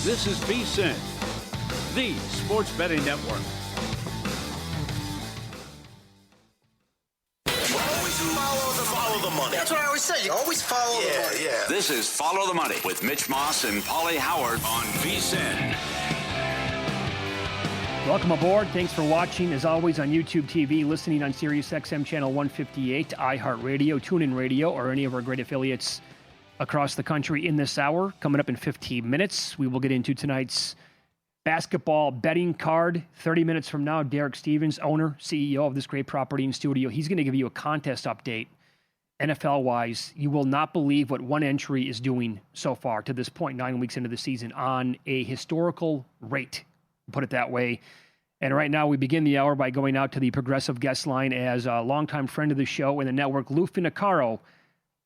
This is VSiN, the sports betting network. Always follow the money. That's what I always say. You always follow the money. Yeah. This is Follow the Money with Mitch Moss and Pauly Howard on VSiN. Welcome aboard. Thanks for watching, as always, on YouTube TV, listening on Sirius XM Channel 158, iHeartRadio, TuneIn Radio, or any of our great affiliates across the country in this hour. Coming up in 15 minutes, we will get into tonight's basketball betting card. 30 minutes from now, Derek Stevens, owner, CEO of this great property and studio, he's going to give you a contest update, NFL-wise. You will not believe what one entry is doing so far to this point, 9 weeks into the season, on a historical rate. Put it that way. And right now we begin the hour by going out to the Progressive guest line as a longtime friend of the show and the network, Lou Finocchario,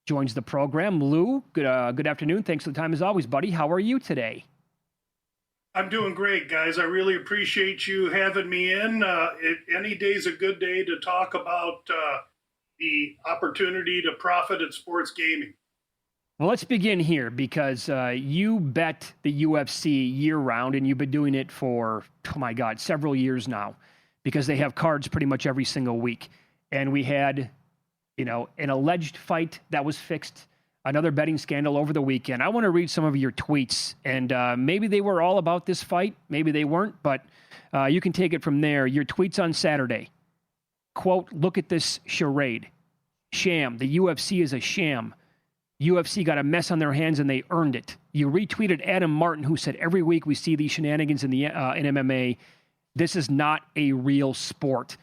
joins the program. Lou, good afternoon. Thanks for the time as always, buddy. How are you today? I'm doing great, guys. I really appreciate you having me in. Any day's a good day to talk about the opportunity to profit at sports gaming. Well, let's begin here because you bet the UFC year-round, and you've been doing it for, oh my God, several years now, because they have cards pretty much every single week. And we had, an alleged fight that was fixed, another betting scandal over the weekend. I want to read some of your tweets, and maybe they were all about this fight, maybe they weren't, but you can take it from there. Your tweets on Saturday, quote, "Look at this charade. Sham. The UFC is a sham. UFC got a mess on their hands and they earned it." You retweeted Adam Martin, who said, "Every week we see these shenanigans in MMA. This is not a real sport."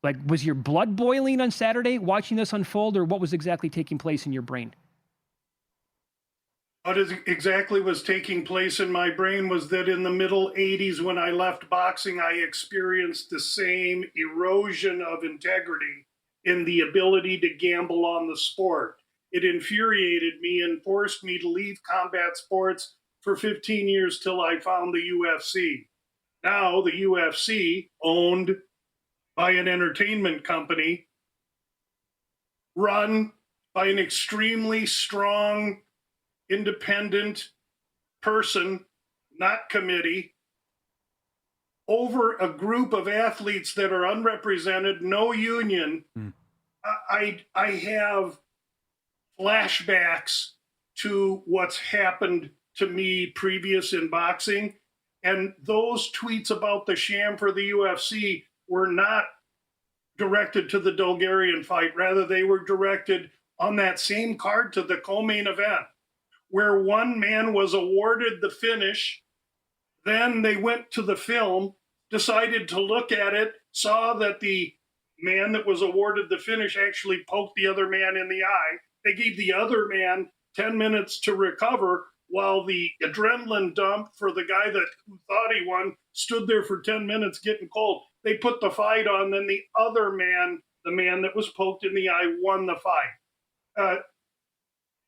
Like, was your blood boiling on Saturday watching this unfold, or what was exactly taking place in your brain? What exactly was taking place in my brain was that in the middle 80s, when I left boxing, I experienced the same erosion of integrity in the ability to gamble on the sport. It infuriated me and forced me to leave combat sports for 15 years till I found the UFC. Now the UFC, owned by an entertainment company, run by an extremely strong, independent person, not committee, over a group of athletes that are unrepresented, no union. I have flashbacks to what's happened to me previous in boxing. And those tweets about the sham for the UFC were not directed to the Bulgarian fight. Rather, they were directed on that same card to the co-main event, where one man was awarded the finish. Then they went to the film, decided to look at it, saw that the man that was awarded the finish actually poked the other man in the eye. They gave the other man 10 minutes to recover, while the adrenaline dump for the guy who thought he won stood there for 10 minutes getting cold. They put the fight on, then the other man, the man that was poked in the eye, won the fight.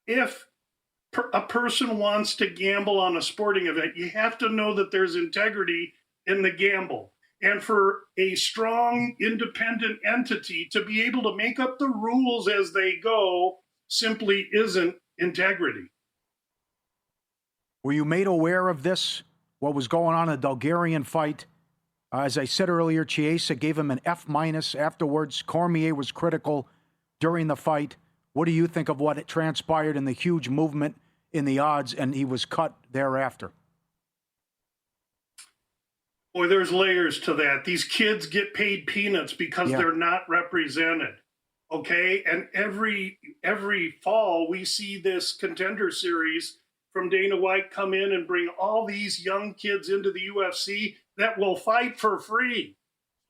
If a person wants to gamble on a sporting event, you have to know that there's integrity in the gamble. And for a strong, independent entity to be able to make up the rules as they go simply isn't integrity. Were you made aware of this, what was going on in the Bulgarian fight? As I said earlier, Chiesa gave him an F- afterwards. Cormier was critical during the fight. What do you think of what transpired in the huge movement in the odds, and he was cut thereafter? Boy, there's layers to that. These kids get paid peanuts because they're not represented. Okay, and every fall we see this Contender Series from Dana White come in and bring all these young kids into the UFC that will fight for free.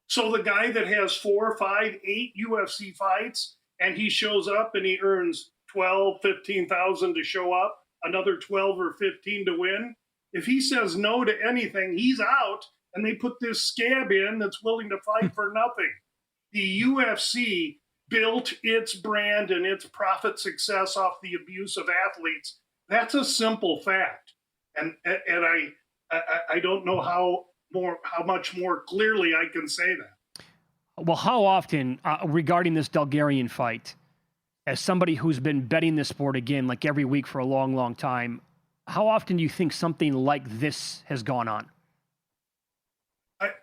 So the guy that has 4, 5, 8 UFC fights, and he shows up and he earns 12, 15,000 to show up, another 12 or 15 to win. If he says no to anything, he's out, and they put this scab in that's willing to fight for nothing. The UFC built its brand and its profit success off the abuse of athletes. That's a simple fact. And I don't know how much more clearly I can say that. Well, how often, regarding this Bulgarian fight, as somebody who's been betting this sport again, like every week for a long, long time, How often do you think something like this has gone on?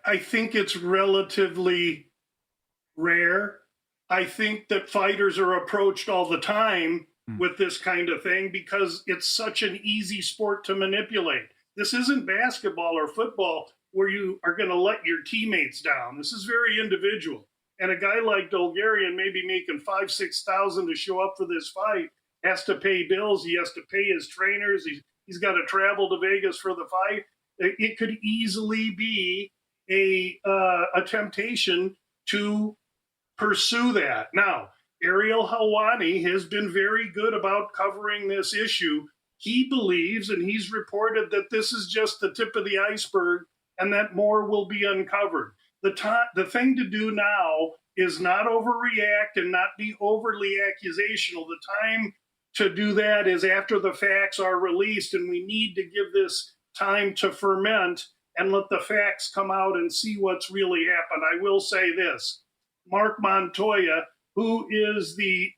I think it's relatively rare. I think that fighters are approached all the time with this kind of thing because it's such an easy sport to manipulate. This isn't basketball or football where you are going to let your teammates down. This is very individual. And a guy like Dolgarian, maybe making $5,000-6,000 to show up for this fight, has to pay bills. He has to pay his trainers. He's got to travel to Vegas for the fight. It could easily be a temptation to pursue that. Now, Ariel Helwani has been very good about covering this issue. He believes, and he's reported, that this is just the tip of the iceberg and that more will be uncovered. The thing to do now is not overreact and not be overly accusational. The time to do that is after the facts are released, and we need to give this time to ferment and let the facts come out and see what's really happened. I will say this. Mark Montoya, who is the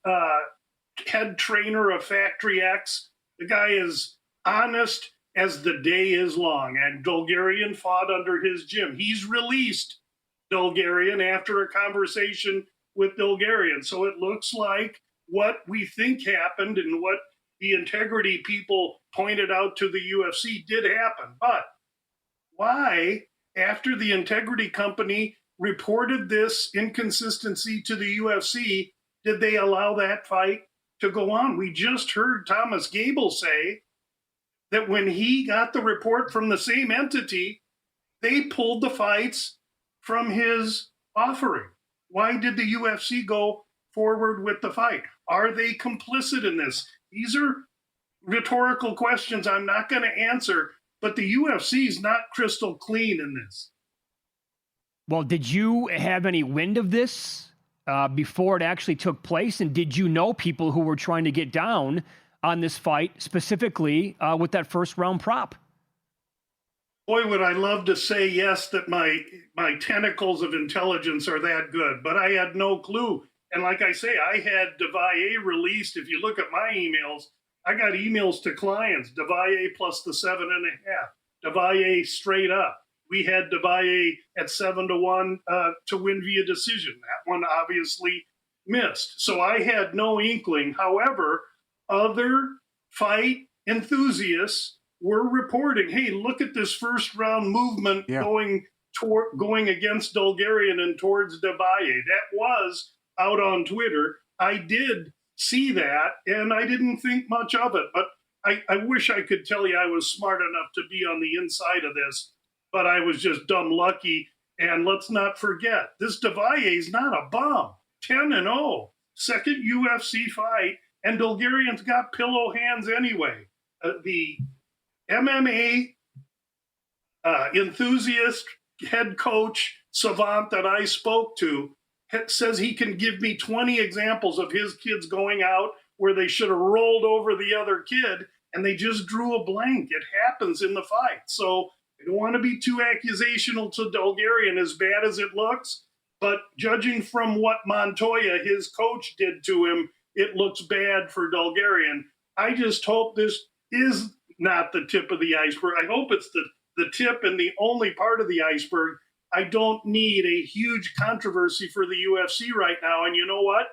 head trainer of Factory X, the guy is honest as the day is long, and Dolgarian fought under his gym. He's released Dolgarian after a conversation with Dolgarian. So it looks like what we think happened and what the integrity people pointed out to the UFC did happen. But why, after the integrity company reported this inconsistency to the UFC, did they allow that fight to go on? We just heard Thomas Gable say that when he got the report from the same entity, they pulled the fights from his offering. Why did the UFC go forward with the fight? Are they complicit in this? These are rhetorical questions I'm not going to answer, but the UFC is not crystal clean in this. Well, did you have any wind of this before it actually took place? And did you know people who were trying to get down on this fight, specifically with that first round prop? Boy, would I love to say yes, that my tentacles of intelligence are that good, but I had no clue. And like I say, I had Devalle released. If you look at my emails, I got emails to clients, Devalle plus the 7.5, Devalle straight up. We had Devalle at 7-1 to win via decision. That one obviously missed. So I had no inkling. However, other fight enthusiasts were reporting, hey, look at this first round movement going against Dolgarian and towards Devalle. That was out on Twitter. I did see that, and I didn't think much of it. But I wish I could tell you I was smart enough to be on the inside of this, but I was just dumb lucky. And let's not forget, this Devalle is not a bum. 10-0, second UFC fight, and Dolgarian's got pillow hands anyway. The MMA enthusiast, head coach, savant that I spoke to says he can give me 20 examples of his kids going out where they should have rolled over the other kid and they just drew a blank. It happens in the fight. So I don't want to be too accusational to Dolgarian, as bad as it looks, but judging from what Montoya, his coach, did to him, it looks bad for Dolgarian. I just hope this is not the tip of the iceberg. I hope it's the tip and the only part of the iceberg. I don't need a huge controversy for the UFC right now. And you know what?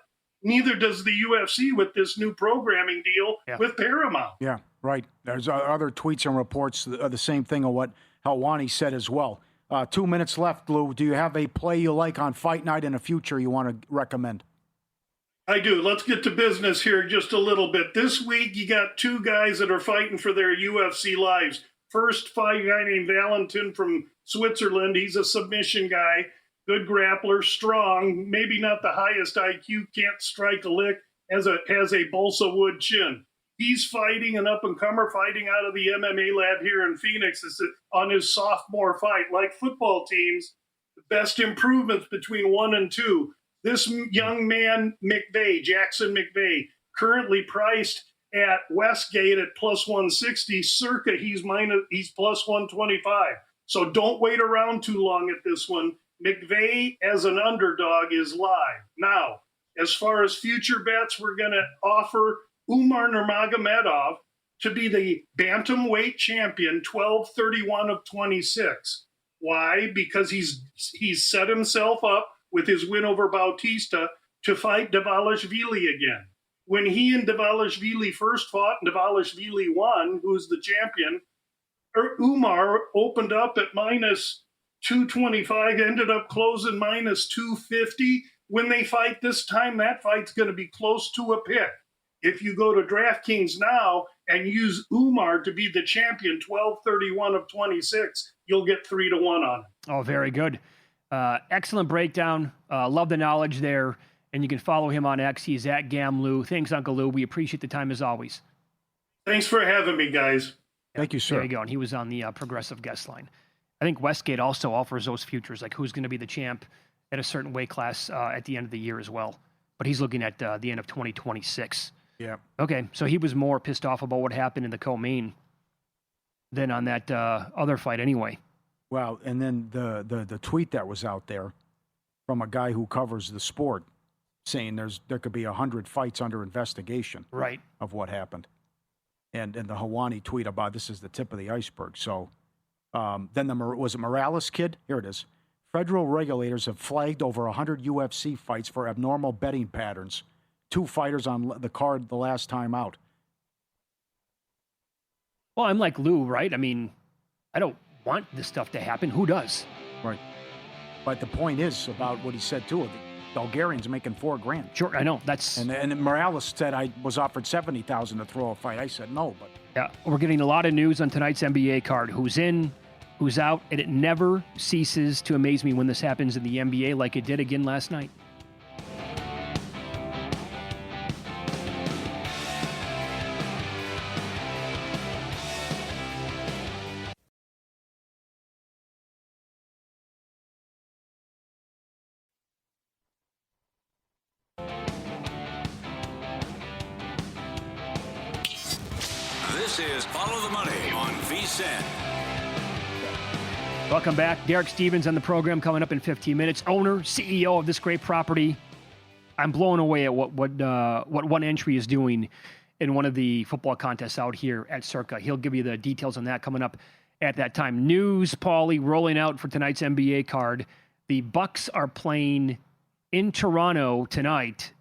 Neither does the UFC with this new programming deal with Paramount. Yeah, right. There's other tweets and reports, the same thing of what Helwani said as well. 2 minutes left, Lou. Do you have a play you like on Fight Night in the future you want to recommend? I do. Let's get to business here just a little bit. This week, you got two guys that are fighting for their UFC lives. First fight, a guy named Valentin from Switzerland. He's a submission guy, good grappler, strong, maybe not the highest IQ, can't strike a lick, has a balsa wood chin. He's fighting an up-and-comer fighting out of the MMA lab here in Phoenix. It's on his sophomore fight. Like football teams, the best improvements between 1 and 2. This young man, Jackson McVeigh, currently priced at Westgate at plus 160. Circa, he's plus 125. So don't wait around too long at this one. McVeigh as an underdog is live. Now, as far as future bets, we're going to offer Umar Nurmagomedov to be the bantamweight champion, 12-31 of 26. Why? Because he's set himself up with his win over Bautista to fight Dvalishvili again. When he and Dvalishvili first fought, and Dvalishvili won, who's the champion, Umar opened up at minus 225, ended up closing minus 250. When they fight this time, that fight's going to be close to a pick. If you go to DraftKings now and use Umar to be the champion, 12-31 of 26, you'll get 3-1 on it. Oh, very good. Excellent breakdown. Love the knowledge there. And you can follow him on X. He's at GamLou. Thanks, Uncle Lou. We appreciate the time as always. Thanks for having me, guys. Thank you, sir. There you go. And he was on the Progressive guest line. I think Westgate also offers those futures, like who's going to be the champ at a certain weight class at the end of the year as well. But he's looking at the end of 2026. Yeah. Okay, so he was more pissed off about what happened in the co-main than on that other fight anyway. Well, and then the tweet that was out there from a guy who covers the sport saying there could be 100 fights under investigation Right. of what happened. And the Hawani tweet about this is the tip of the iceberg. So then was it Morales kid? Here it is. Federal regulators have flagged over 100 UFC fights for abnormal betting patterns. 2 fighters on the card the last time out. Well, I'm like Lou, right? I mean, I don't want this stuff to happen. Who does? Right. But the point is about what he said too. The Bulgarian's making $4,000. Sure, I know. That's And Morales said I was offered $70,000 to throw a fight. I said no, but yeah. We're getting a lot of news on tonight's NBA card. Who's in, who's out, and it never ceases to amaze me when this happens in the NBA, like it did again last night. This is Follow the Money on VSiN. Welcome back. Derek Stevens on the program coming up in 15 minutes. Owner, CEO of this great property. I'm blown away at what one entry is doing in one of the football contests out here at Circa. He'll give you the details on that coming up at that time. News, Pauly, rolling out for tonight's NBA card. The Bucks are playing in Toronto tonight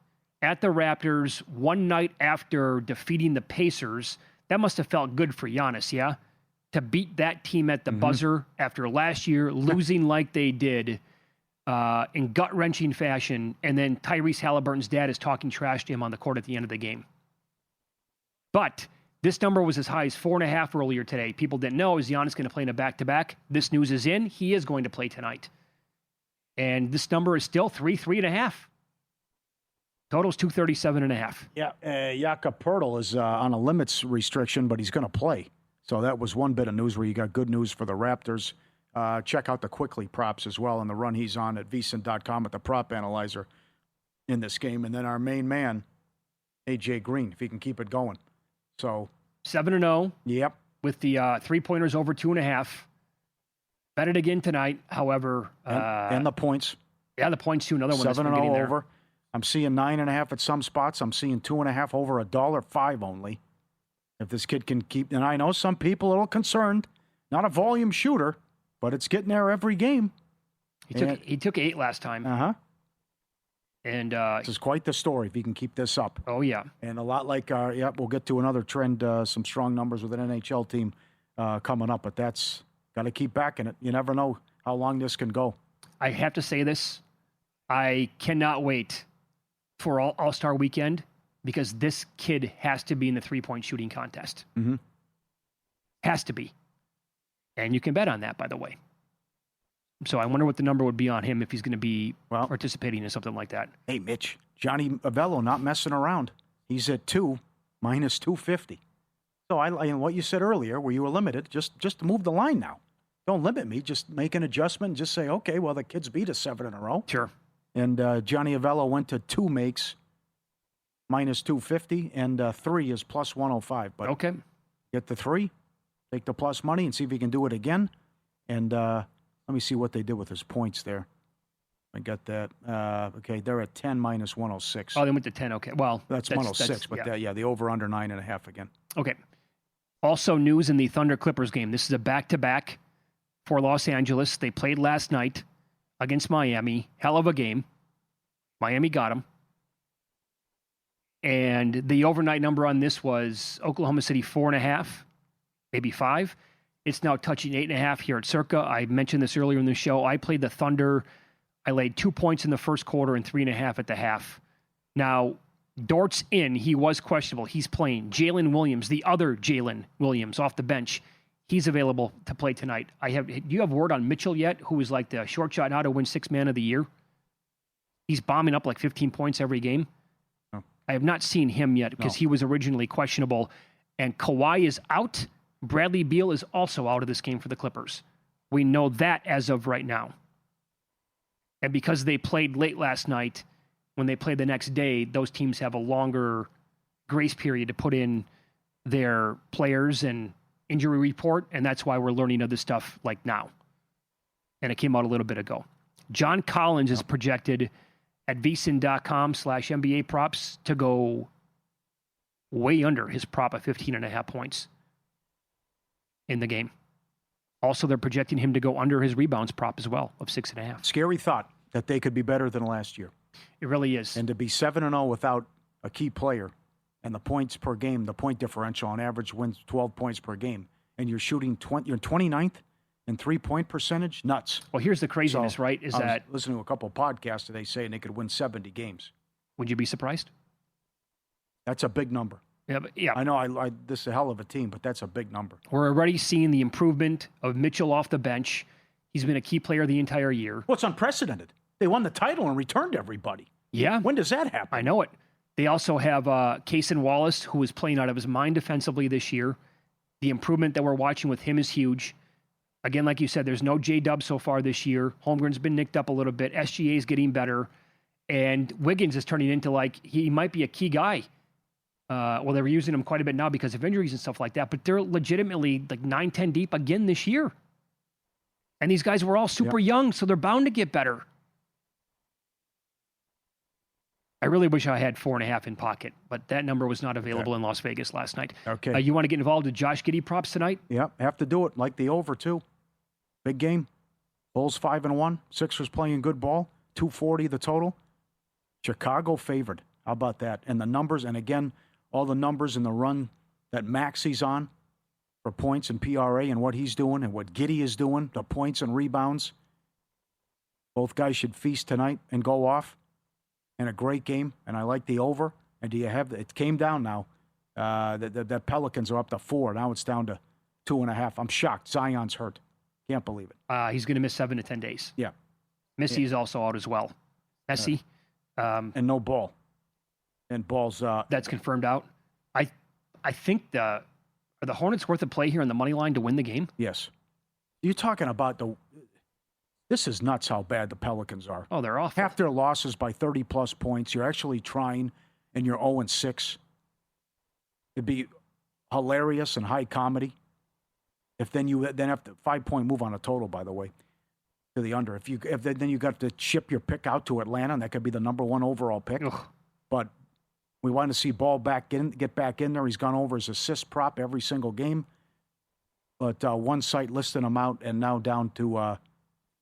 at the Raptors one night after defeating the Pacers. That must have felt good for Giannis, yeah? To beat that team at the buzzer after last year losing like they did in gut-wrenching fashion, and then Tyrese Halliburton's dad is talking trash to him on the court at the end of the game. But this number was as high as 4.5 earlier today. People didn't know, is Giannis going to play in a back-to-back? This news is in. He is going to play tonight. And this number is still 3.5. Total's 237.5. yeah, Jakob Poeltl is on a limits restriction, but he's going to play. So that was one bit of news where you got good news for the Raptors. Check out the Quickly props as well and the run he's on at VSiN.com at the prop analyzer in this game. And then our main man, AJ Green, if he can keep it going. So 7-0. Yep. With the 3-pointers over 2.5. Bet it again tonight. However, and the points. Yeah, the points too. Another one. 7-0 over. I'm seeing 9.5 at some spots. I'm seeing 2.5 over $1.05 only. If this kid can keep, and I know some people are a little concerned. Not a volume shooter, but it's getting there every game. He took 8 last time. And this is quite the story if he can keep this up. Oh yeah. And a lot like we'll get to another trend, some strong numbers with an NHL team coming up, but that's got to keep backing it. You never know how long this can go. I have to say this. I cannot wait for All-Star Weekend because this kid has to be in the 3-point shooting contest. Has to be. And you can bet on that, by the way. So I wonder what the number would be on him if he's going to be participating in something like that. Hey, Mitch, Johnny Avello not messing around. He's at 2 minus 250. So I what you said earlier, where you were limited, just move the line now. Don't limit me. Just make an adjustment and just say, okay, well, the kids beat us 7 in a row. Sure. And Johnny Avello went to 2 makes minus 250, and 3 is plus 105. But okay, get the 3, take the plus money, and see if he can do it again. And let me see what they did with his points there. I got that. Okay, they're at 10 minus 106. Oh, they went to 10. Okay, well, that's 106, but yeah, the over under 9.5 again. Okay. Also news in the Thunder Clippers game. This is a back-to-back for Los Angeles. They played last night against Miami. Hell of a game. Miami got them. And the overnight number on this was Oklahoma City 4.5, maybe 5. It's now touching 8.5 here at Circa. I mentioned this earlier in the show. I played the Thunder. I laid 2 points in the first quarter and 3.5 at the half. Now, Dort's in. He was questionable. He's playing. Jalen Williams, the other Jalen Williams off the bench, he's available to play tonight. Do you have word on Mitchell yet, who is like the short shot now to win Sixth Man of the Year? He's bombing up like 15 points every game. Oh. I have not seen him yet because he was originally questionable. And Kawhi is out. Bradley Beal is also out of this game for the Clippers. We know that as of right now. And because they played late last night, when they play the next day, those teams have a longer grace period to put in their players and injury report, and that's why we're learning of this stuff like now. And it came out a little bit ago. John Collins is projected at vsin.com/NBA props to go way under his prop of 15.5 points in the game. Also, they're projecting him to go under his rebounds prop as well of 6.5. Scary thought that they could be better than last year. It really is. And to be 7-0 without a key player and the points per game, the point differential on average wins 12 points per game, and you're shooting you're 29th in 3-point percentage, nuts. Well, here's the craziness, right? I was listening to a couple of podcasts today saying they could win 70 games. Would you be surprised? That's a big number. Yeah. I know this is a hell of a team, but that's a big number. We're already seeing the improvement of Mitchell off the bench. He's been a key player the entire year. Well, it's unprecedented. They won the title and returned everybody. Yeah. When does that happen? I know it. They also have Kaysen Wallace, who is playing out of his mind defensively this year. The improvement that we're watching with him is huge. Again, like you said, there's no J-Dub so far this year. Holmgren's been nicked up a little bit. SGA is getting better. And Wiggins is turning into he might be a key guy. Well, they're using him quite a bit now because of injuries and stuff like that. But they're legitimately like 9-10 deep again this year. And these guys were all super young, so they're bound to get better. I really wish I had 4.5 in pocket, but that number was not available in Las Vegas last night. Okay. You want to get involved with Josh Giddey props tonight? Yeah, have to do it. Like the over, too. Big game. Bulls 5-1. Sixers playing good ball. 240 the total. Chicago favored. How about that? And the numbers, and again, all the numbers in the run that Maxi's on for points and PRA and what he's doing and what Giddey is doing, the points and rebounds. Both guys should feast tonight and go off. And a great game, and I like the over. And do you have it came down now. The Pelicans are up to 4. Now it's down to 2.5. I'm shocked. Zion's hurt. Can't believe it. He's going to miss 7 to 10 days. Yeah. Missy is also out as well. Messi. And no Ball. And Ball's... that's confirmed out. I think are the Hornets worth a play here on the money line to win the game? Yes. You're talking about This is nuts how bad the Pelicans are. Oh, they're awful. Half their losses by 30-plus points. You're actually trying, and you're 0-6. It'd be hilarious and high comedy. If then you have to 5-point move on a total, by the way, to the under. If then you got to ship your pick out to Atlanta, and that could be the number 1 overall pick. Ugh. But we want to see Ball get back in there. He's gone over his assist prop every single game. But one site listing him out, and now down to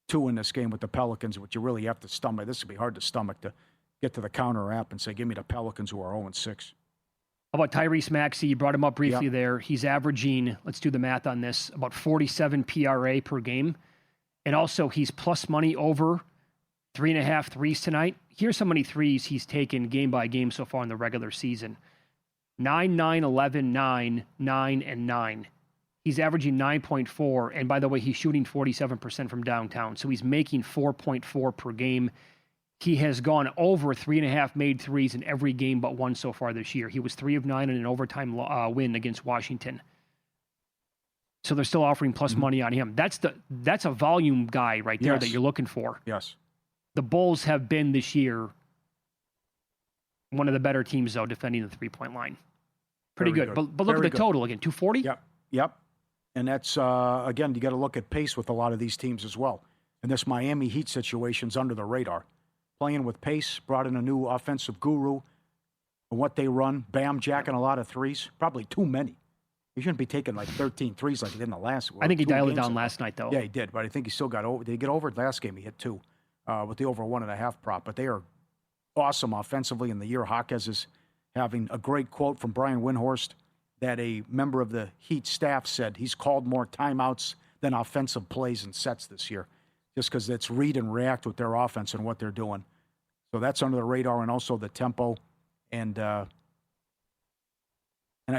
2 in this game with the Pelicans, which you really have to stomach. This would be hard to stomach to get to the counter app and say, give me the Pelicans who are 0-6. How about Tyrese Maxey? You brought him up briefly there. He's averaging, let's do the math on this, about 47 PRA per game. And also, he's plus money over 3.5 threes tonight. Here's how many threes he's taken game by game so far in the regular season. 9, 9, 11, 9, 9, and 9. He's averaging 9.4, and by the way, he's shooting 47% from downtown, so he's making 4.4 per game. He has gone over 3.5 made threes in every game but one so far this year. He was 3 of 9 in an overtime win against Washington. So they're still offering plus money on him. That's a volume guy right there that you're looking for. Yes. The Bulls have been this year one of the better teams, though, defending the three-point line. Pretty good. But look at the total again, 240? Yep. And that's, again, you got to look at pace with a lot of these teams as well. And this Miami Heat situation's under the radar. Playing with pace, brought in a new offensive guru. And what they run, Bam jacking a lot of threes, probably too many. He shouldn't be taking like 13 threes like he did in the last. I think he 2 dialed it games down ago. last night, though. Yeah, he did, but I think he still got over. Did he get over it last game? He hit 2 with the over 1.5 prop. But they are awesome offensively, and the year Hawkes is having a great quote from Brian Windhorst that a member of the Heat staff said he's called more timeouts than offensive plays and sets this year, just because it's read and react with their offense and what they're doing. So that's under the radar, and also the tempo. And I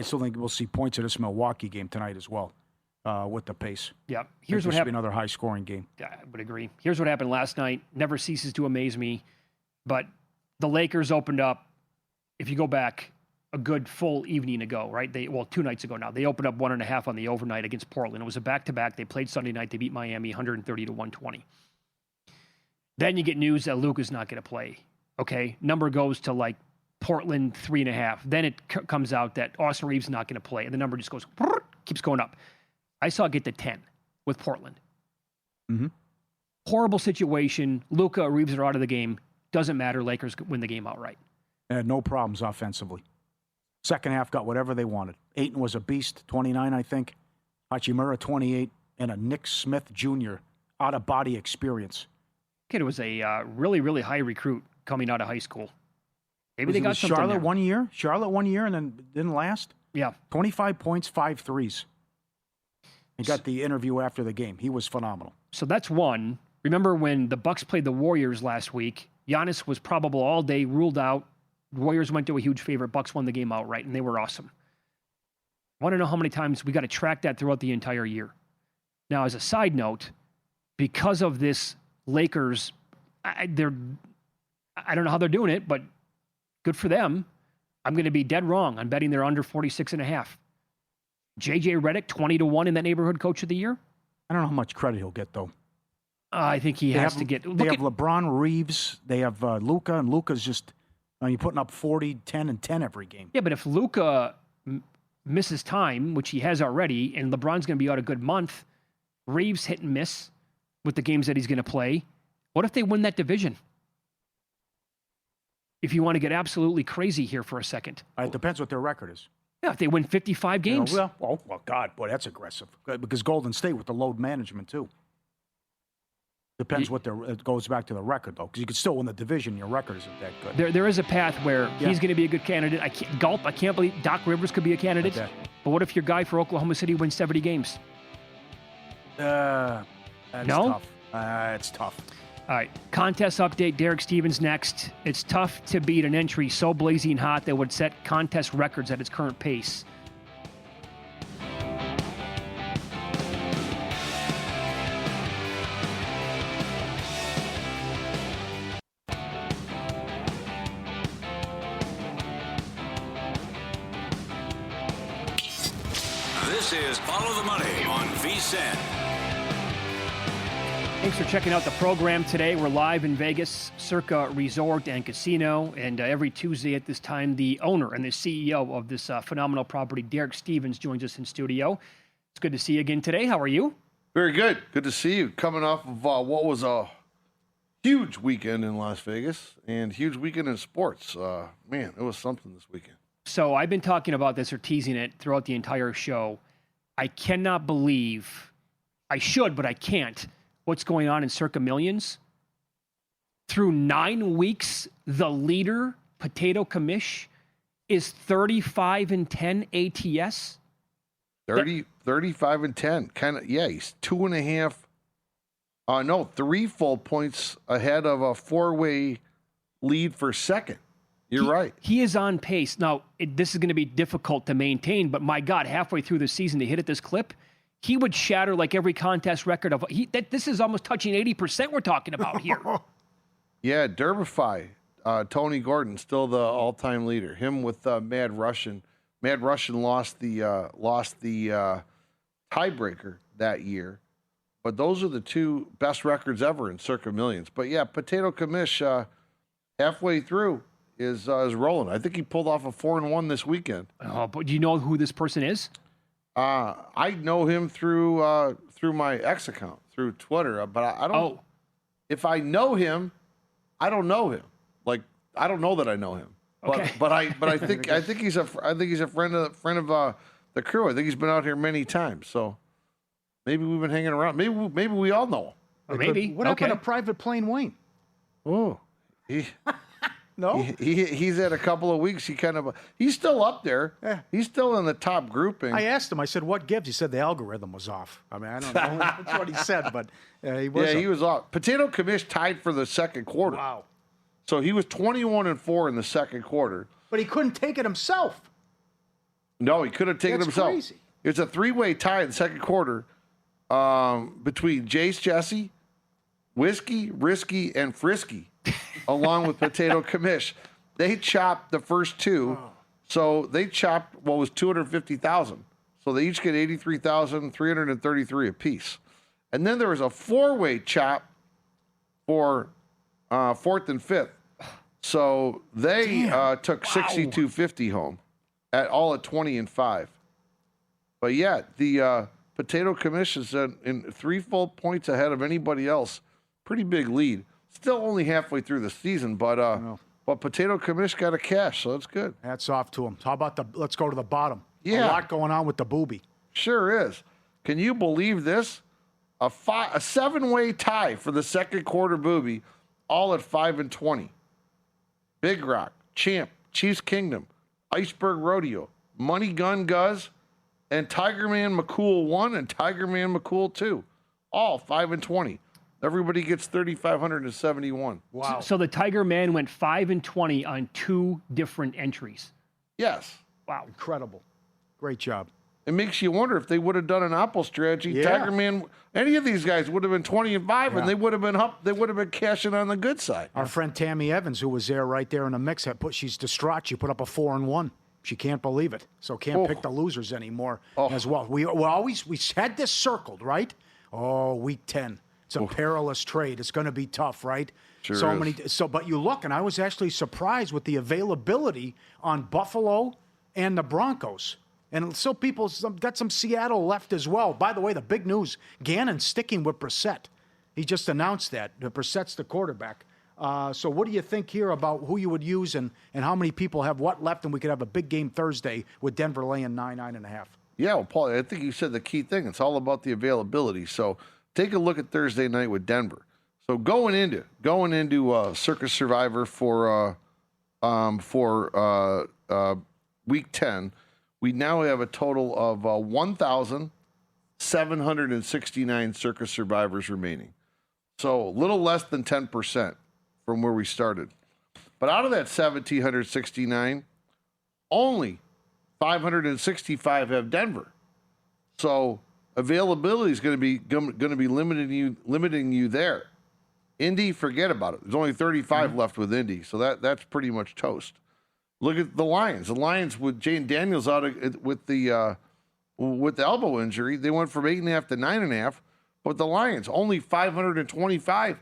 still think we'll see points in this Milwaukee game tonight as well with the pace. Yeah. Here's what happened. Another high-scoring game. Yeah, I would agree. Here's what happened last night. Never ceases to amaze me. But the Lakers opened up, if you go back a good full evening ago, right? 2 nights ago now. They opened up 1.5 on the overnight against Portland. It was a back-to-back. They played Sunday night. They beat Miami 130-120. Then you get news that Luka's not going to play. Okay, number goes to like Portland 3.5. Then it comes out that Austin Reeves is not going to play, and the number just goes keeps going up. I saw it get to 10 with Portland. Mm-hmm. Horrible situation. Luka, Reeves are out of the game. Doesn't matter. Lakers win the game outright. They had no problems offensively. Second half got whatever they wanted. Ayton was a beast, 29, I think. Hachimura, 28, and a Nick Smith Jr. out-of-body experience. Kid was a really, really high recruit coming out of high school. Maybe they got something Charlotte there. 1 year. Charlotte 1 year and then didn't last. Yeah. 25 points, 5 threes. He got the interview after the game. He was phenomenal. So that's one. Remember when the Bucks played the Warriors last week? Giannis was probable all day, ruled out. Warriors went to a huge favorite. Bucks won the game outright, and they were awesome. I want to know how many times we got to track that throughout the entire year. Now, as a side note, because of this Lakers, I don't know how they're doing it, but good for them. I'm going to be dead wrong on betting they're under 46.5. JJ Redick, 20-1 in that neighborhood coach of the year. I don't know how much credit he'll get, though. I think he has to get. They have LeBron Reeves. They have Luka, and Luka's just you're putting up 40, 10, and 10 every game. Yeah, but if Luka misses time, which he has already, and LeBron's going to be out a good month, Reeves hit and miss with the games that he's going to play. What if they win that division? If you want to get absolutely crazy here for a second. It depends what their record is. Yeah, if they win 55 games. Well, God, boy, that's aggressive. Because Golden State with the load management, too. Depends it goes back to the record, though, because you could still win the division. Your record isn't that good. There is a path where he's going to be a good candidate. I can't believe Doc Rivers could be a candidate. But what if your guy for Oklahoma City wins 70 games? That's tough. It's tough. All right, contest update, Derek Stevens next. It's tough to beat an entry so blazing hot that would set contest records at its current pace. This is Follow the Money on VSiN. Thanks for checking out the program today. We're live in Vegas, Circa Resort and Casino, and every Tuesday at this time, the owner and the CEO of this phenomenal property, Derek Stevens, joins us in studio. It's good to see you again today. How are you? Very good. Good to see you. Coming off of what was a huge weekend in Las Vegas and huge weekend in sports. Man, it was something this weekend. So I've been talking about this or teasing it throughout the entire show. I cannot believe, I should, but I can't, what's going on in Circa Millions. Through 9 weeks, the leader, Potato Commish, is 35-10 ATS. 35-10. Kind of, yeah, he's 2.5, 3 full points ahead of a 4-way lead for second. You're right. He is on pace. Now, this is going to be difficult to maintain, but my God, halfway through the season to hit at this clip, he would shatter like every contest record of this is almost touching 80% we're talking about here. Yeah, Derbify, Tony Gordon, still the all-time leader. Him with Mad Russian. Mad Russian lost the tiebreaker that year, but those are the 2 best records ever in Circa Millions. But yeah, Potato Commish halfway through is rolling. I think he pulled off a 4-1 this weekend. Oh, but do you know who this person is? I know him through my ex account, through Twitter, but I don't. Oh. If I know him, I don't know him. Like I don't know that I know him. But okay. but I think he's a friend of the crew. I think he's been out here many times. So maybe we've been hanging around. Maybe we all know him. Maybe. What happened to Private Plane Wayne? Oh, No? he's had a couple of weeks. He's still up there. Yeah. He's still in the top grouping. I asked him, I said, what gives? He said the algorithm was off. I mean, I don't know. That's what he said, but he was. Yeah, he was off. Potato Commish tied for the second quarter. Wow. So he was 21-4 in the second quarter. But he couldn't take it himself. No, he could have taken it That's himself. crazy. It's a 3-way tie in the second quarter between Jace Jesse, Whiskey, Risky, and Frisky, along with Potato Commish. They chopped the first two, so they chopped what was $250,000. So they each get $83,333 apiece. And then there was a 4-way chop for fourth and fifth. So they took $62.50 home at 20-5. But yeah, the Potato Commish is in 3 full points ahead of anybody else. Pretty big lead. Still only halfway through the season, but Potato Commish got a cash, so that's good. Hats off to him. How about let's go to the bottom. Yeah. A lot going on with the booby. Sure is. Can you believe this? A 7-way tie for the second quarter booby, all at 5-20. Big Rock, Champ, Chiefs Kingdom, Iceberg Rodeo, Money Gun Guz, and Tiger Man McCool 1 and Tiger Man McCool 2. All 5-20. Everybody gets 3,571. Wow. So the Tiger Man went 5-20 on 2 different entries. Yes. Wow. Incredible. Great job. It makes you wonder if they would have done an Oppo strategy. Yeah. Tiger Man, any of these guys would have been 20-5, and they would have been up. They would have been cashing on the good side. Our friend Tammy Evans, who was there right there in the mix, she's distraught. She put up a 4-1. She can't believe it. So can't pick the losers anymore as well. We had this circled, right? Oh, week 10. It's a perilous trade. It's going to be tough, right? Sure is. But you look, and I was actually surprised with the availability on Buffalo and the Broncos. And still people got some Seattle left as well. By the way, the big news, Gannon's sticking with Brissett. He just announced that. Brissett's the quarterback. So what do you think here about who you would use and how many people have what left? And we could have a big game Thursday with Denver laying 9.5. Yeah, well, Paul, I think you said the key thing. It's all about the availability. So take a look at Thursday night with Denver. So going into Circa Survivor for week 10, we now have a total of 1,769 Circa Survivors remaining. So a little less than 10% from where we started. But out of that 1,769, only 565 have Denver. So availability is going to be limiting you there. Indy, forget about it. There's only 35 left with Indy, so that's pretty much toast. Look at the Lions. The Lions with Jane Daniels out with the elbow injury, they went from 8.5 to 9.5. But the Lions, only 525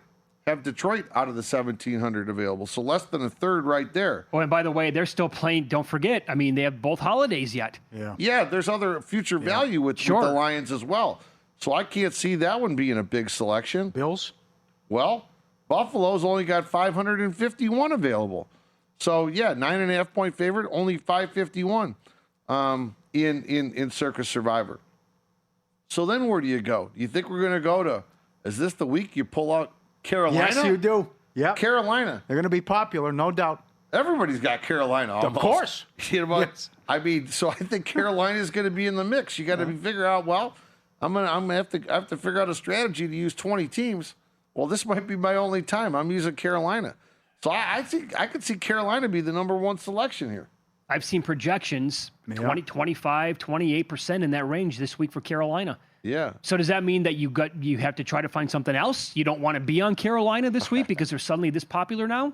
have Detroit out of the 1,700 available. So less than a third right there. Oh, and by the way, they're still playing. Don't forget, I mean, they have both holidays yet. Yeah, there's other future value with the Lions as well. So I can't see that one being a big selection. Bills? Well, Buffalo's only got 551 available. So, 9.5 point favorite, only 551 in Circa Survivor. So then where do you go? You think we're going to go to, is this the week you pull out Carolina? Yes, you do. Yeah. Carolina. They're going to be popular, no doubt. Everybody's got Carolina almost. Of course. Yes. I mean, so I think Carolina is going to be in the mix. You got to figure out, well, I'm gonna have to figure out a strategy to use 20 teams. Well, this might be my only time. I'm using Carolina. So I think I could see Carolina be the number one selection here. I've seen projections 20, 25, 28% in that range this week for Carolina. Yeah. So does that mean that you have to try to find something else? You don't want to be on Carolina this week because they're suddenly this popular now?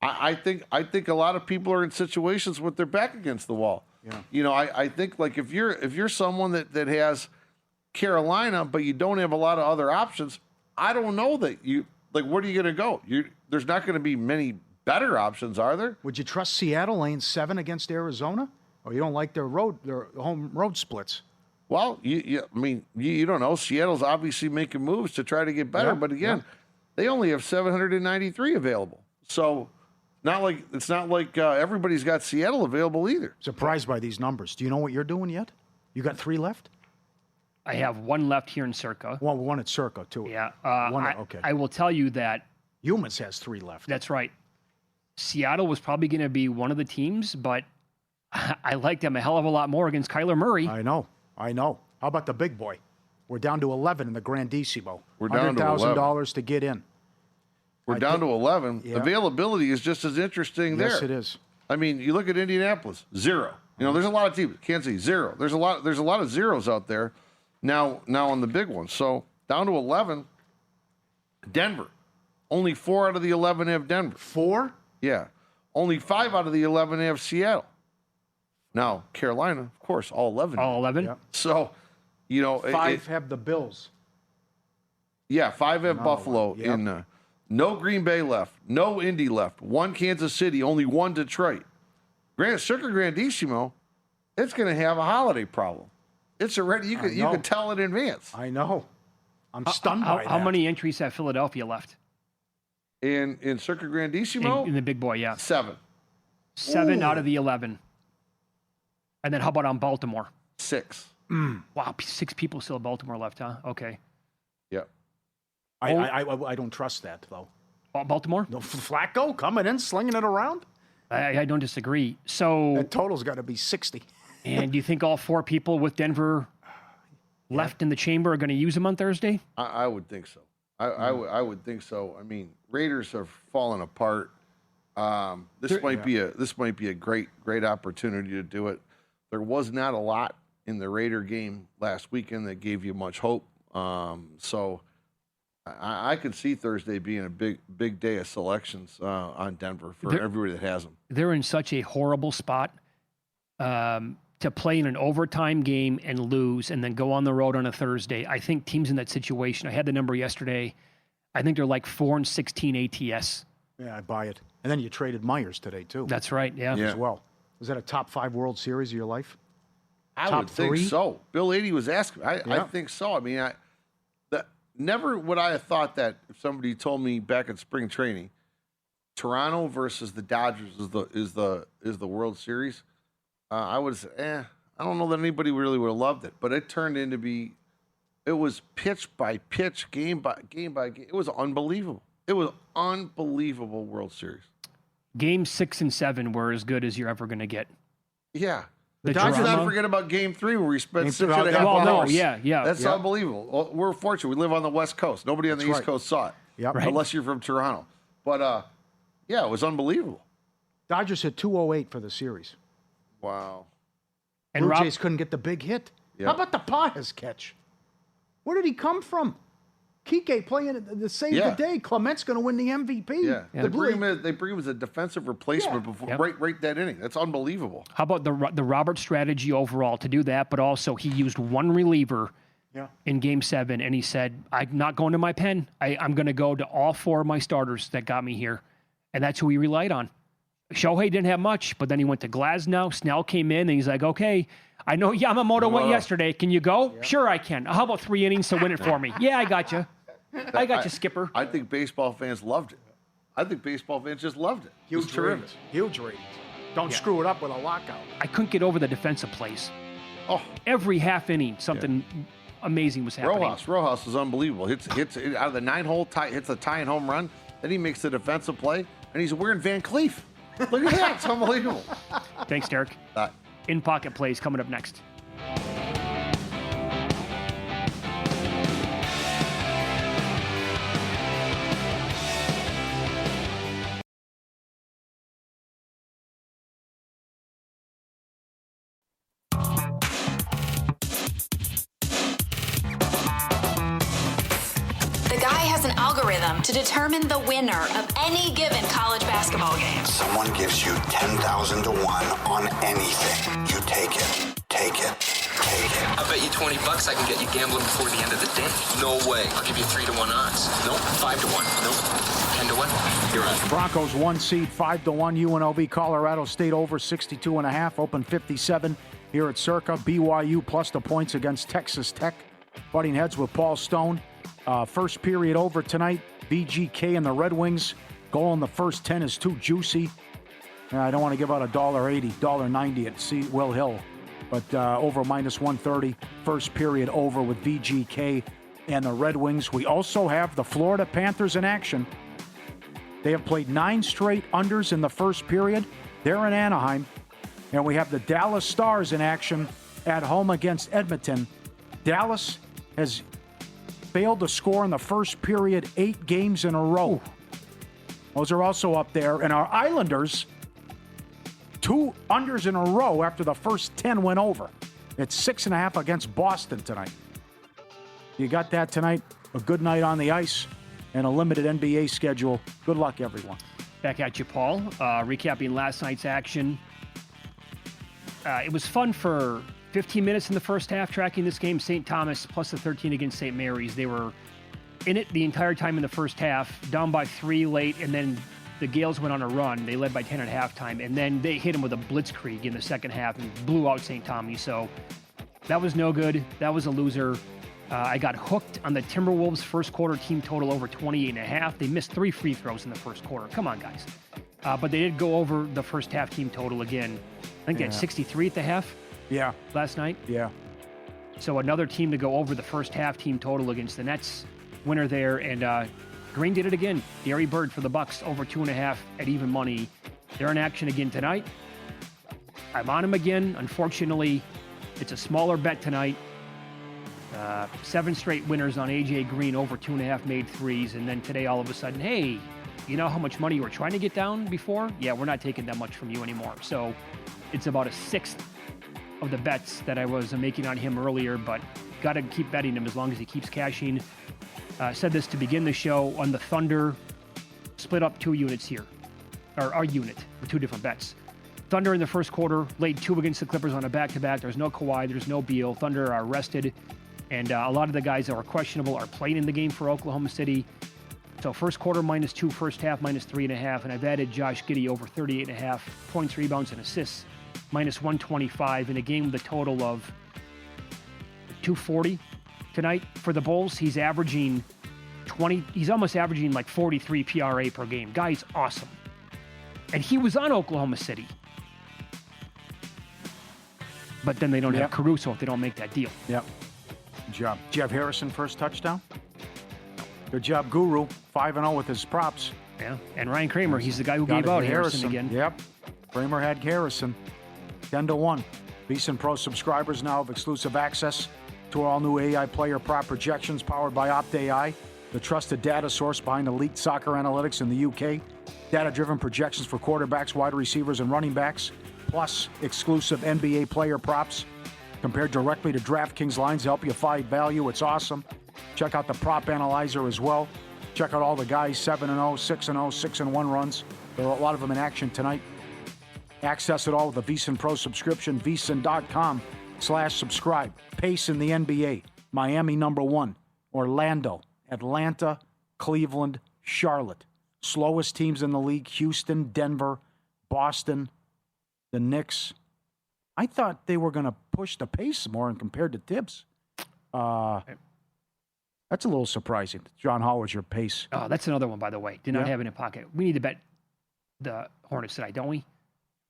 I think a lot of people are in situations with their back against the wall. Yeah. You know, I think like if you're someone that has Carolina but you don't have a lot of other options, I don't know that you like where are you going to go? There's not going to be many better options, are there? Would you trust Seattle laying 7 against Arizona? Or you don't like their home road splits? Well, you don't know. Seattle's obviously making moves to try to get better, but again, they only have 793 available. So it's not like everybody's got Seattle available either. Surprised by these numbers. Do you know what you're doing yet? You got 3 left? I have one left here in Circa. Well, one at Circa, too. Yeah. Okay. I will tell you that Humans has 3 left. that's right. Seattle was probably going to be one of the teams, but I like them a hell of a lot more against Kyler Murray. I know. How about the big boy? We're down to 11 in the Grandissimo. We're down to $100,000 to get in. We're down to 11. Yeah. Availability is just as interesting there. Yes, it is. I mean, you look at Indianapolis, 0. You know, there's a lot of teams. Kansas City, 0. There's a lot of zeros out there now on the big ones. So down to 11. Denver, only 4 out of the 11 have Denver. 4? Yeah, only 5 out of the 11 have Seattle. Now Carolina, of course, all 11. All 11? Yep. So, you know, 5 have the Bills. Yeah, 5 have Buffalo. Yep. In no Green Bay left, no Indy left, 1 Kansas City, only 1 Detroit. Circa Grandissimo, it's going to have a holiday problem. It's already you can tell in advance. I know. I'm stunned by that. How many entries have Philadelphia left? In Circa Grandissimo, In the big boy, yeah. 7. 7 Ooh. out of the 11. And then how about on Baltimore? 6. Wow, 6 people still have Baltimore left, huh? Okay. Yep. I don't trust that, though. Baltimore? No, Flacco coming in, slinging it around? I don't disagree. So, That total's got to be 60. and do you think all 4 people with Denver left in the chamber are going to use him on Thursday? I would think so. I would think so. I mean, Raiders have fallen apart. This might be a great opportunity to do it. There was not a lot in the Raider game last weekend that gave you much hope. So I could see Thursday being a big day of selections on Denver for everybody that has them. They're in such a horrible spot to play in an overtime game and lose and then go on the road on a Thursday. I think teams in that situation, I had the number yesterday, I think they're like 4-16 ATS. Yeah, I buy it. And then you traded Myers today, too. That's right, yeah. As well. Was that a top 5 World Series of your life? I Top would think 3? so. Bill 80 was asking. I think so. I mean, never would I have thought that if somebody told me back in spring training, Toronto versus the Dodgers is the World Series. I would have said, I don't know that anybody really would have loved it, but it turned into be. It was pitch by pitch, game by game. It was unbelievable. It was unbelievable World Series. Game 6 and 7 were as good as you're ever going to get. Yeah. The Let's drama. not forget about Game 3 where we spent 6.5 Well, no, hours. yeah. That's unbelievable. Well, we're fortunate. We live on the West Coast. Nobody on the East Coast saw it. Yep. Right. Unless you're from Toronto. But, it was unbelievable. Dodgers hit 208 for the series. Wow. And Blue Jays couldn't get the big hit. Yeah. How about the Pajas catch? Where did he come from? Kike playing the save the day. Clement's going to win the MVP. Yeah. The They bring him as a defensive replacement before right that inning. That's unbelievable. How about the Robert strategy overall to do that, but also he used one reliever in Game 7, and he said, I'm not going to my pen. I'm going to go to all 4 of my starters that got me here. And that's who he relied on. Shohei didn't have much, but then he went to Glasnow. Snell came in, and he's like, okay, I know Yamamoto went yesterday. Can you go? Yeah. Sure, I can. How about 3 innings to win it for me? Yeah, I got you. I got you, Skipper. I think baseball fans loved it. I think baseball fans just loved it. Huge ratings. Huge ratings. Don't screw it up with a lockout. I couldn't get over the defensive plays. Oh, every half inning, something amazing was happening. Rojas was unbelievable. Hits out of the 9-hole, hits a tying home run. Then he makes the defensive play, and he's wearing Van Cleef. Look at that. It's unbelievable. Thanks, Derek. In-pocket plays coming up next. To determine the winner of any given college basketball game. Someone gives you 10,000 to 1 on anything. You take it. Take it. Take it. I bet you $20 I can get you gambling before the end of the day. No way. I'll give you 3 to 1 odds. Nope. 5 to 1. Nope. 10 to 1. You're on. Broncos 1 seed, 5-1. UNLV, Colorado State over 62.5. Open 57 here at Circa. BYU plus the points against Texas Tech. Butting heads with Paul Stone. First period over tonight. BGK and the Red Wings. Goal in the first 10 is too juicy. I don't want to give out $1.80, $1.90 at Will Hill. but over minus 130. First period over with VGK and the Red Wings. We also have the Florida Panthers in action. They have played 9 straight unders in the first period. They're in Anaheim. And we have the Dallas Stars in action at home against Edmonton. Dallas has failed to score in the first period 8 games in a row. Those are also up there. And our Islanders, 2 unders in a row after the first 10 went over. It's 6.5 against Boston tonight. You got that tonight. A good night on the ice and a limited NBA schedule. Good luck, everyone. Back at you, Paul. Recapping last night's action. It was fun for 15 minutes in the first half tracking this game. St. Thomas plus the 13 against St. Mary's. They were in it the entire time in the first half, down by 3 late, and then the Gales went on a run. They led by 10 at halftime, and then they hit them with a blitzkrieg in the second half and blew out St. Thomas. So that was no good. That was a loser. I got hooked on the Timberwolves first quarter team total over 28.5. They missed 3 free throws in the first quarter. Come on, guys. But they did go over the first half team total again. I think they had 63 at the half last night. Yeah. So another team to go over the first half team total against the Nets. Winner there. And Green did it again. Gary Bird for the Bucks over 2.5 at even money. They're in action again tonight. I'm on them again. Unfortunately, it's a smaller bet tonight. 7 straight winners on AJ Green over 2.5 made threes. And then today, all of a sudden, hey, you know how much money you were trying to get down before? Yeah, we're not taking that much from you anymore. So it's about a 1/6 of the bets that I was making on him earlier, but got to keep betting him as long as he keeps cashing. Said this to begin the show on the Thunder. Split up 2 units here, or our unit for 2 different bets. Thunder in the first quarter laid 2 against the Clippers on a back-to-back. There's no Kawhi, there's no Beal. Thunder are rested, and a lot of the guys that are questionable are playing in the game for Oklahoma City. So first quarter -2, first half -3.5, and I've added Josh Giddey over 38.5 points, rebounds, and assists, -125 in a game with a total of 240 tonight for the Bulls. He's averaging 20. He's almost averaging like 43 PRA per game. Guy's awesome, and he was on Oklahoma City. But then they don't have Caruso if they don't make that deal. Yep. Good job. Jeff Harrison first touchdown. Good job, Guru. 5-0 with his props. Yeah. And Ryan Kramer, he's the guy who gave out Harrison again. Yep. Kramer had Harrison. 10-1. VSiN Pro subscribers now have exclusive access to our all-new AI player prop projections powered by OptAI, the trusted data source behind elite soccer analytics in the UK. Data-driven projections for quarterbacks, wide receivers, and running backs, plus exclusive NBA player props compared directly to DraftKings lines to help you find value. It's awesome. Check out the prop analyzer as well. Check out all the guys 7-0, 6-0, 6-1 runs. There are a lot of them in action tonight. Access it all with a VSiN Pro subscription, VSiN.com/subscribe. Pace in the NBA. Miami #1. Orlando, Atlanta, Cleveland, Charlotte. Slowest teams in the league, Houston, Denver, Boston, the Knicks. I thought they were going to push the pace more and compared to Tibbs. That's a little surprising. John Howard's your pace. Oh, that's another one, by the way. Did not have it in pocket. We need to bet the Hornets tonight, don't we?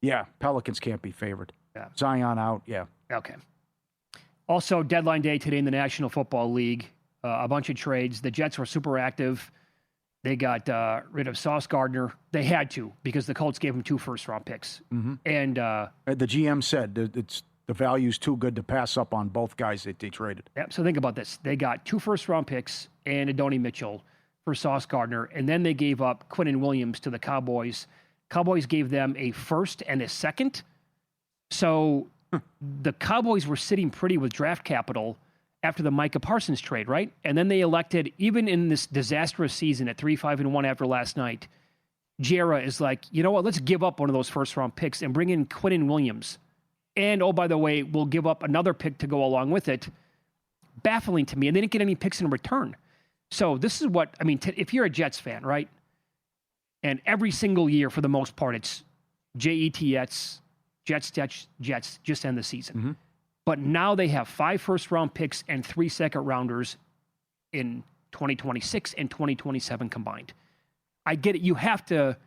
Yeah, Pelicans can't be favored. Yeah. Zion out, Okay. Also, deadline day today in the National Football League. A bunch of trades. The Jets were super active. They got rid of Sauce Gardner. They had to because the Colts gave him 2 first-round picks. Mm-hmm. And the GM said that the value's too good to pass up on both guys that they traded. Yeah, so think about this. They got 2 first-round picks and Adonai Mitchell for Sauce Gardner, and then they gave up Quinnen Williams to the Cowboys. Cowboys gave them a first and a second. So the Cowboys were sitting pretty with draft capital after the Micah Parsons trade, right? And then they elected, even in this disastrous season at 3-5-1 after last night, Jera is like, you know what, let's give up one of those first-round picks and bring in Quinnen Williams. And, oh, by the way, we'll give up another pick to go along with it. Baffling to me. And they didn't get any picks in return. So this is what, I mean, if you're a Jets fan, right? And every single year, for the most part, it's Jets, just end the season. Mm-hmm. But now they have 5 first-round picks and 3 second-rounders in 2026 and 2027 combined. I get it. You have to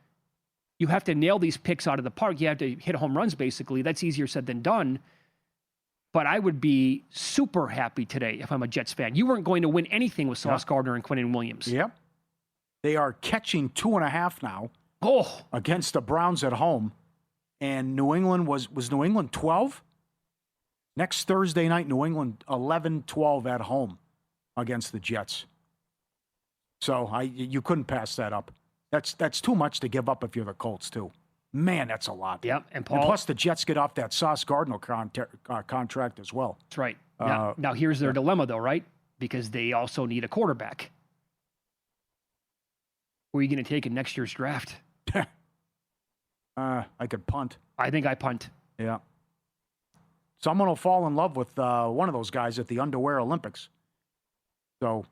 nail these picks out of the park. You have to hit home runs, basically. That's easier said than done. But I would be super happy today if I'm a Jets fan. You weren't going to win anything with Sauce Gardner and Quinnen Williams. Yep. They are catching 2.5 now Oh, against the Browns at home. And New England was New England 12? Next Thursday night, New England 11-12 at home against the Jets. So you couldn't pass that up. That's too much to give up if you're the Colts, too. Man, that's a lot. yep. And Paul, And plus, the Jets get off that Sauce Gardner contract as well. that's right. Now here's their dilemma, though, right? Because they also need a quarterback. Who are you going to take in next year's draft? I could punt. I think I punt. Yeah. Someone will fall in love with one of those guys at the Underwear Olympics. So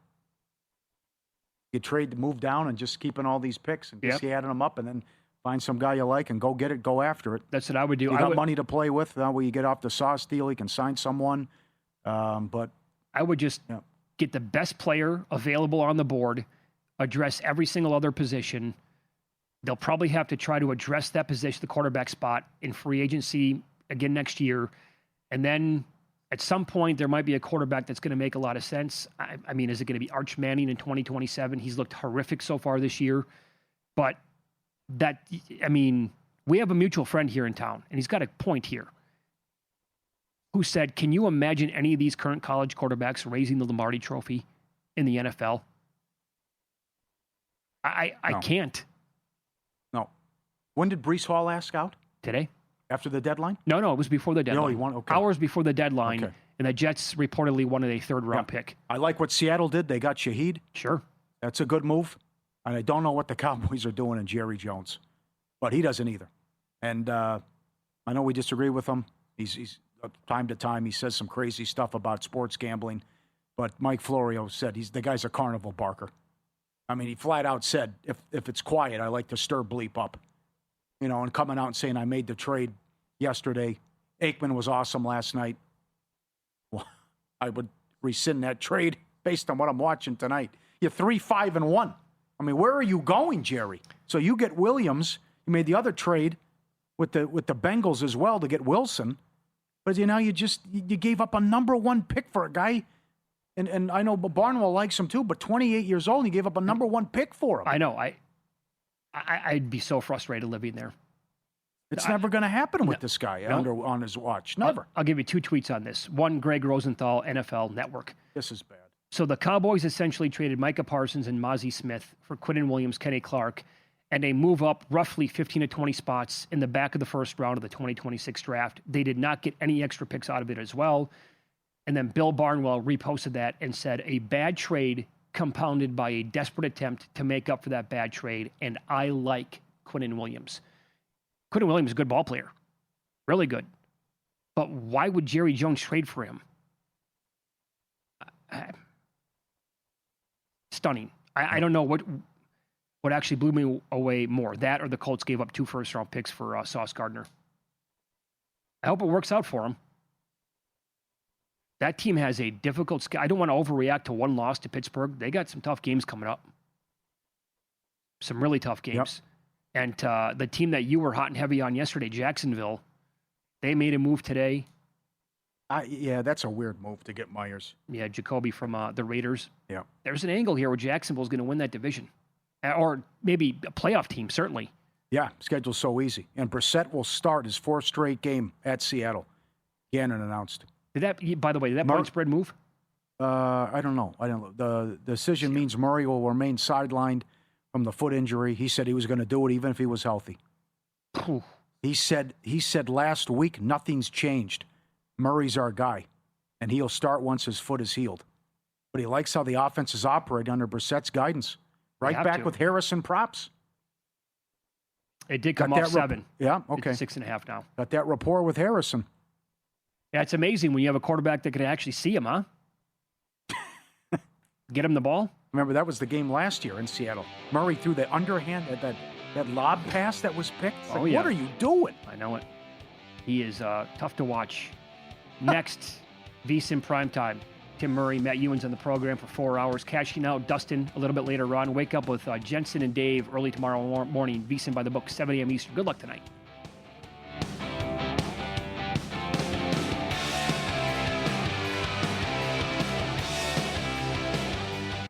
you move down and just keeping all these picks and just adding them up and then find some guy you like and go get it, go after it. That's what I would do. You got money to play with. That way you get off the Sauce deal, you can sign someone. But I would just get the best player available on the board, address every single other position. They'll probably have to try to address that position, the quarterback spot, in free agency again next year. And then at some point, there might be a quarterback that's going to make a lot of sense. I mean, is it going to be Arch Manning in 2027? He's looked horrific so far this year. But we have a mutual friend here in town, and he's got a point here, who said, can you imagine any of these current college quarterbacks raising the Lombardi Trophy in the NFL? I can't. No. When did Breece Hall ask out? Today? After the deadline? No, it was before the deadline. No, he won. Okay. Hours before the deadline, Okay. and the Jets reportedly wanted a third-round pick. I like what Seattle did. They got Shaheed. Sure. That's a good move. And I don't know what the Cowboys are doing in Jerry Jones, but he doesn't either. And I know we disagree with him. He's time to time he says some crazy stuff about sports gambling, but Mike Florio said the guy's a carnival barker. I mean, he flat out said, if it's quiet, I like to stir bleep up. You know, and coming out and saying, I made the trade yesterday. Aikman was awesome last night. Well, I would rescind that trade based on what I'm watching tonight. You're 3-5-1. I mean, where are you going, Jerry? So you get Williams. You made the other trade with the Bengals as well to get Wilson. But, you gave up a number 1 pick for a guy. And I know Barnwell likes him too, but 28 years old, and you gave up a number 1 pick for him. I know. I'd be so frustrated living there. It's never going to happen with this guy on his watch. Never. I'll give you 2 tweets on this. One, Greg Rosenthal, NFL Network. This is bad. So the Cowboys essentially traded Micah Parsons and Mozzie Smith for Quinnen Williams, Kenny Clark, and they move up roughly 15 to 20 spots in the back of the first round of the 2026 draft. They did not get any extra picks out of it as well. And then Bill Barnwell reposted that and said, a bad trade compounded by a desperate attempt to make up for that bad trade, and I like Quinnen Williams. Quinnen Williams is a good ball player. Really good. But why would Jerry Jones trade for him? Stunning. I don't know what actually blew me away more, that or the Colts gave up 2 first-round picks for Sauce Gardner. I hope it works out for him. That team has a difficult schedule. I don't want to overreact to one loss to Pittsburgh. They got some tough games coming up. Some really tough games. Yep. And the team that you were hot and heavy on yesterday, Jacksonville, they made a move today. Yeah, that's a weird move to get Myers. Yeah, Jacoby from the Raiders. Yeah. There's an angle here where Jacksonville's going to win that division. Or maybe a playoff team, certainly. Yeah, schedule's so easy. And Brissett will start his 4th straight game at Seattle. Gannon announced. By the way, did that point spread move? I don't know. The decision means Murray will remain sidelined from the foot injury. He said he was going to do it even if he was healthy. He said last week nothing's changed. Murray's our guy, and he'll start once his foot is healed. But he likes how the offense is operating under Brissett's guidance. Right back with Harrison props. It did come off 7. Yeah, okay. It's 6.5 now. Got that rapport with Harrison. Yeah, it's amazing when you have a quarterback that can actually see him, huh? Get him the ball. Remember, that was the game last year in Seattle. Murray threw the underhand, that lob pass that was picked. It's like, what are you doing? I know it. He is tough to watch. Next, VSiN Primetime. Tim Murray, Matt Ewins on the program for 4 hours. Cashing out Dustin a little bit later on. Wake up with Jensen and Dave early tomorrow morning. VSiN by the book, 7 a.m. Eastern. Good luck tonight.